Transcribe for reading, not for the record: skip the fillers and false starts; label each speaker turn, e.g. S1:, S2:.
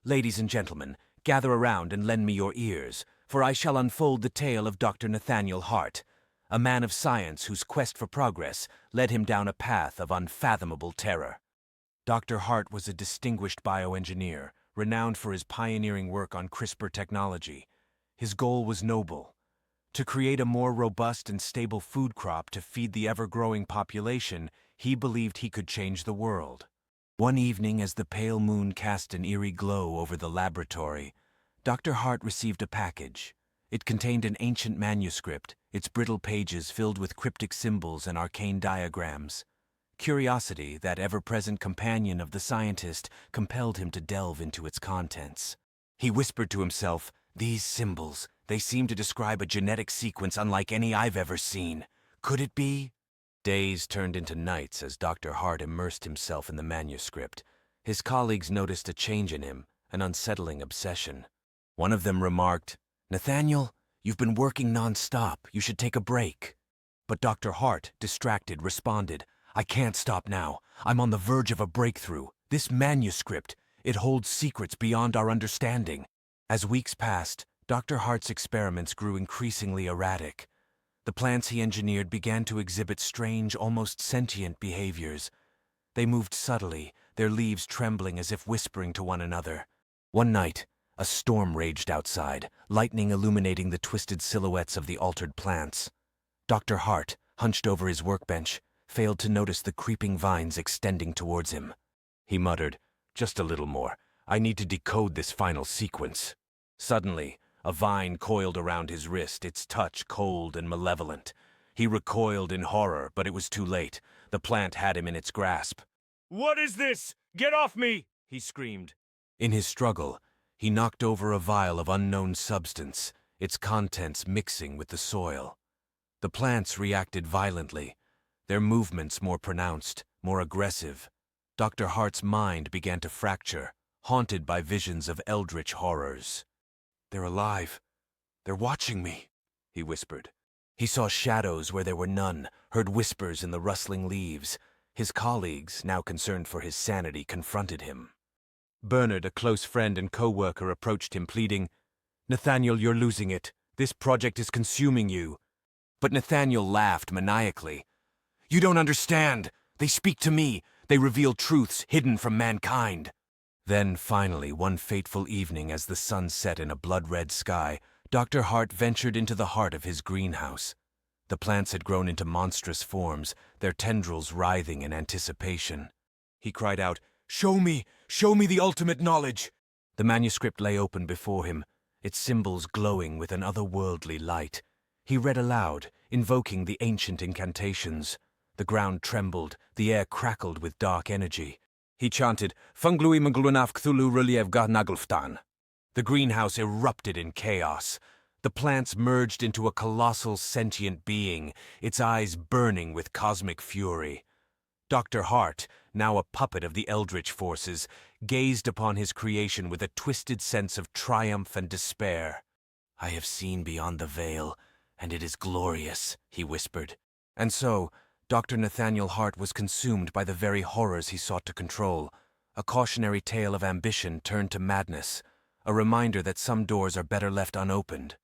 S1: Ladies and gentlemen, gather around and lend me your ears, for I shall unfold the tale of Dr. Nathaniel Hart, a man of science whose quest for progress led him down a path of unfathomable terror. Dr. Hart was a distinguished bioengineer, renowned for his pioneering work on CRISPR technology. His goal was noble: to create a more robust and stable food crop to feed the ever-growing population. He believed he could change the world. One evening, as the pale moon cast an eerie glow over the laboratory, Dr. Hart received a package. It contained an ancient manuscript, its brittle pages filled with cryptic symbols and arcane diagrams. Curiosity, that ever-present companion of the scientist, compelled him to delve into its contents. He whispered to himself, "These symbols, they seem to describe a genetic sequence unlike any I've ever seen. Could it be?" Days turned into nights as Dr. Hart immersed himself in the manuscript. His colleagues noticed a change in him, an unsettling obsession. One of them remarked, "Nathaniel, you've been working non-stop. You should take a break." But Dr. Hart, distracted, responded, "I can't stop now. I'm on the verge of a breakthrough. This manuscript, it holds secrets beyond our understanding." As weeks passed, Dr. Hart's experiments grew increasingly erratic. The plants he engineered began to exhibit strange, almost sentient behaviors. They moved subtly, their leaves trembling as if whispering to one another. One night, a storm raged outside, lightning illuminating the twisted silhouettes of the altered plants. Dr. Hart, hunched over his workbench, failed to notice the creeping vines extending towards him. He muttered, "Just a little more. I need to decode this final sequence." Suddenly, a vine coiled around his wrist, its touch cold and malevolent. He recoiled in horror, but it was too late. The plant had him in its grasp. "What is this? Get off me!" he screamed. In his struggle, he knocked over a vial of unknown substance, its contents mixing with the soil. The plants reacted violently, their movements more pronounced, more aggressive. Dr. Hart's mind began to fracture, haunted by visions of eldritch horrors. "They're alive. They're watching me," he whispered. He saw shadows where there were none, heard whispers in the rustling leaves. His colleagues, now concerned for his sanity, confronted him. Bernard, a close friend and co-worker, approached him, pleading, "Nathaniel, you're losing it. This project is consuming you." But Nathaniel laughed maniacally. "You don't understand. They speak to me. They reveal truths hidden from mankind." Then, finally, one fateful evening, as the sun set in a blood-red sky, Dr. Hart ventured into the heart of his greenhouse. The plants had grown into monstrous forms, their tendrils writhing in anticipation. He cried out, Show me the ultimate knowledge!" The manuscript lay open before him, its symbols glowing with an otherworldly light. He read aloud, invoking the ancient incantations. The ground trembled, the air crackled with dark energy. He chanted, "Funglui Mglunaf Cthulhu Reliev Naglftan." The greenhouse erupted in chaos. The plants merged into a colossal sentient being, its eyes burning with cosmic fury. Dr. Hart, now a puppet of the Eldritch forces, gazed upon his creation with a twisted sense of triumph and despair. "I have seen beyond the veil, and it is glorious," he whispered. And so, Dr. Nathaniel Hart was consumed by the very horrors he sought to control. A cautionary tale of ambition turned to madness, a reminder that some doors are better left unopened.